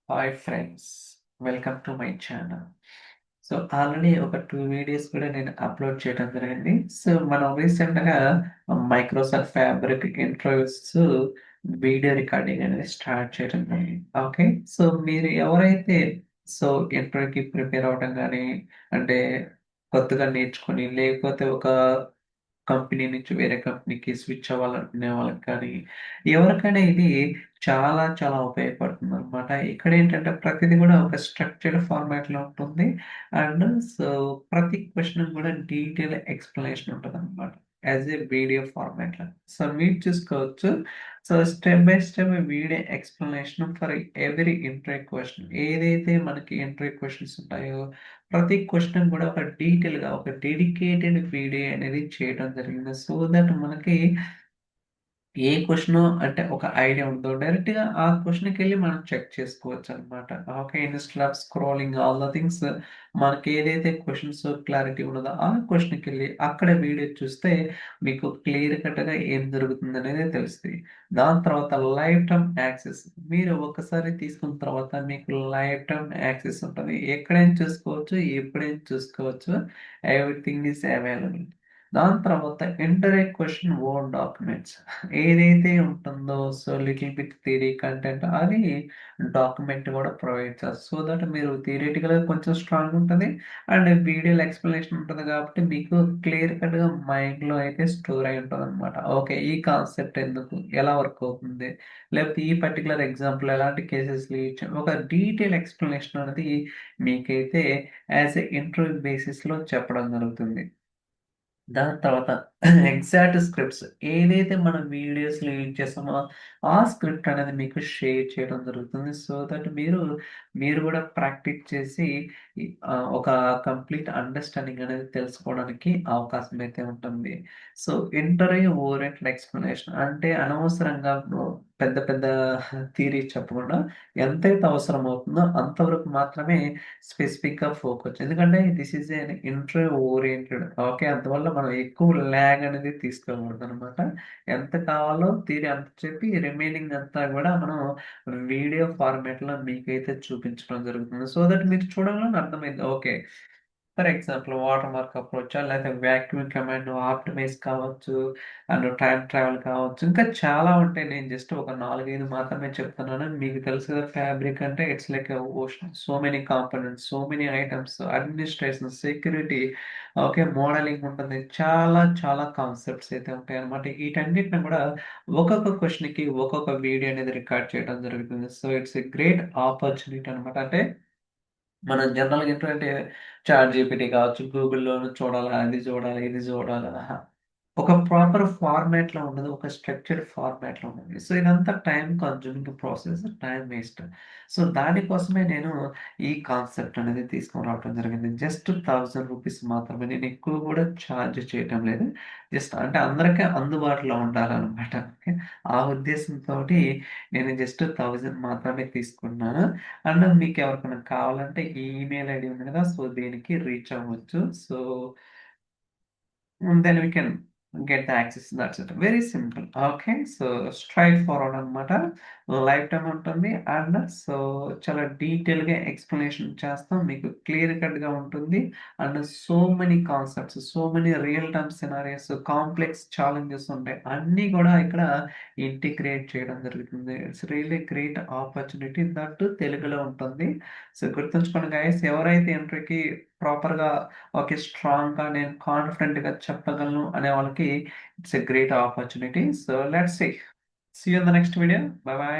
Hi friends, welcome to my channel. So already ఒక 2 videos కూడా నేను అప్లోడ్ చేయడం జరిగింది. సో మనం రీసెంట్‌గా Microsoft fabric interviews video recording అనేది స్టార్ట్ చేయడం జరిగింది. ఓకే. సో మీరు ఎవరైతే ఇంటర్వ్యూకి ప్రిపేర్ అవ్వడం గాని, అంటే కొత్తగా నేర్చుకొని లేకపోతే ఒక కంపెనీ నుంచి వేరే కంపెనీకి స్విచ్ అవ్వాలనుకునే వాళ్ళకి కానీ, ఎవరికైనా ఇది చాలా చాలా ఉపయోగపడుతుందనమాట. ఇక్కడేంటంటే ప్రతిది గూడా ఒక స్ట్రక్చర్డ్ ఫార్మాట్‌లో ఉంటుంది. అండ్ సో ప్రతి క్వెషన్‌కి గూడా డీటెయిల్ ఎక్స్‌ప్లనేషన్ ఉంటదనమాట. యాస్ ఎ వీడియో ఫార్మాట్‌లో. సో మీరు చూసుకోవచ్చు. So step by step video explanation for every interview question. ఏదైతే మనకి ఇంటర్వ్యూ క్వెషన్స్ ఉంటాయో ప్రతి క్వెషన్ కూడా ఒక డీటెయిల్‌గా ఒక డెడికేటెడ్ వీడియో అనేది చేయడం జరిగింది. సో దట్ మనకి ఏ క్వెషనో అంటే ఒక ఐడియా ఉందో డైరెక్ట్‌గా ఆ క్వెషన్‌కెళ్ళి మనం చెక్ చేసుకోవచ్చనమాట. Okay. Instead of scrolling all the things మనకేదైతే క్వెషన్స్ క్లారిటీ ఉన్నదో ఆ క్వెషన్‌కెళ్ళి అక్కడ వీడియో చూస్తే మీకు క్లియర్ కట్‌గా ఏం జరుగుతుందనేది తెలుస్తది. దాని తర్వాత లైఫ్ టైమ్ యాక్సెస్. మీరు ఒక్కసారి తీసుకున్న తర్వాత మీకు లైఫ్ టైమ్ యాక్సెస్ ఉంటది. ఎక్కడైనా చూసుకోవచ్చు, ఎప్పుడైనా చూసుకోవచ్చు. Everything is available. దాని తర్వాత enter a question word documents. ఏదైతే ఉంటుందో లిటిల్ బిట్ థియరీ కంటెంట్ అది డాక్యుమెంట్ కూడా ప్రొవైడ్ చేస్తారు. సో దట్ మీరు థియరిటికల్‌గా కొంచెం స్ట్రాంగ్ ఉంటది. అండ్ వీడియోలో ఎక్స్‌ప్లనేషన్ ఉంటది కాబట్టి మీకు క్లియర్ కట్‌గా మైండ్‌లో అయితే స్టోర్ అయి ఉంటదనమాట. ఓకే. ఈ కాన్సెప్ట్ ఎందుకు? ఎలా వర్క్ అవుతుంది? లేకపోతే ఈ పర్టిక్యులర్ ఎగ్జాంపుల్ ఎలాంటి కేసెస్‌లో ఇచ్చాం. ఒక డీటెయిల్ ఎక్స్‌ప్లనేషన్ అనేది మీకైతే యాస్ ఎ ఇంటర్వ్యూ బేసిస్‌లో చెప్పడం జరుగుతుంది. దాని తర్వాత ఎగ్జాక్ట్ స్క్రిప్ట్స్ ఏదైతే మనం వీడియోస్‌లో యూజ్ చేస్తామో, ఆ స్క్రిప్ట్ అనేది మీకు షేర్ చేయడం జరుగుతుంది. సో దట్ మీరు గూడా ప్రాక్టీస్ చేసి ఒక కంప్లీట్ అండర్‌స్టాండింగ్ అనేది తెలుసుకోవడానికి అవకాశం అయితే ఉంటుంది. సో ఇంటర్వ్యూ ఓరియెంటెడ్ ఎక్స్‌ప్లనేషన్ అంటే అనవసరంగా పెద్ద పెద్ద థియరీస్ చెప్పకుండా ఎంతైతే అవసరం అవుతుందో అంతవరకు మాత్రమే స్పెసిఫిక్‌గా ఫోకస్. ఎందుకంటే this is N interview oriented. Okay. అందువల్ల మనం ఎక్కువ ల్యాగ్ అనేది తీసుకోకూడదనమాట. ఎంత కావాలో థియరీ అంత చెప్పి రిమైనింగ్ అంతా గూడా మనం వీడియో ఫార్మాట్‌లో మీకైతే చూపించడం జరుగుతుంది. సో దట్ మీరు చూడంగానే అర్థమైద్ది. Okay. For example water mark అప్రోచా లేకపోతే వాక్యూమ్ కమాండ్ ఆప్టిమైజ్ కావచ్చు. అండ్ టైమ్ ట్రావెల్ కావచ్చు. ఇంకా చాలా ఉంటాయి. నేను జస్ట్ ఒక 4, 5 మాత్రమే చెప్తున్నాను. మీకు తెలుసు కదా! ఫ్యాబ్రిక్ అంటే it's like a ocean. So many components, so many items, administration, security, okay. Modelling ఉంటుంది. చాలా చాలా కాన్సెప్ట్స్ అయితే ఉంటాయన్నమాట. వీటన్నిటిని కూడా ఒక్కొక్క క్వెషన్‌కి ఒక్కొక్క వీడియో అనేది రికార్డ్ చేయడం జరుగుతుంది. So it's a great opportunity అనమాట. అంటే మనం జనరల్‌గా ఏంటంటే చాట్‌జీపీటీ కావచ్చు, గూగుల్‌లోను చూడాలా, అది చూడాలి, ఇది చూడాలి. అహా! ఒక ప్రాపర్ ఫార్మాట్‌లో ఉండదు. ఒక స్ట్రక్చర్డ్ ఫార్మాట్‌లో ఉంటది. సో ఇదంతా time consuming process. Time waste. So దానికోసమే నేను ఈ కాన్సెప్ట్ అనేది తీసుకొని రావడం జరిగింది. జస్ట్ రూ. 1000 మాత్రమే. నేను ఎక్కువ కూడా చార్జ్ చేయటం లేదు. జస్ట్ అంటే అందరికి అందుబాటులో ఉండాలనమాట. ఓకే. ఆ ఉద్దేశంతోటి నేను జస్ట్ 1000 మాత్రమే తీసుకున్నాను. అండ్ మీకెవరికైనా కావాలంటే ఈ ఈమెయిల్ ఐడీ ఉంది కదా! సో దీనికి రీచ్ అవ్వచ్చు. So then we can get the access. That's it. Very simple. Okay. So straight forward అనమాట. లైఫ్ టైమ్ ఉంటుంది. అండ్ సో చాలా డీటెయిల్‌గా ఎక్స్‌ప్లనేషన్ చేస్తాం. మీకు క్లియర్ కట్‌గా ఉంటుంది. And so many concepts, so many real time scenarios, complex challenges ఉంటాయి. అన్నీ కూడా ఇక్కడ ఇంటిగ్రేట్ చేయడం జరుగుతుంది. It's really great opportunity. That తెలుగులో ఉంటుంది. సో గుర్తుంచుకోండి గైస్, ఎవరైతే ఇంటర్‌వ్యూకి ప్రాపర్‌గా ఓకే. స్ట్రాంగ్‌గా నేను కాన్ఫిడెంట్‌గా చెప్పగలను అనే వాళ్ళకి it's a great opportunity. So let's see. See you in the next video. Bye by.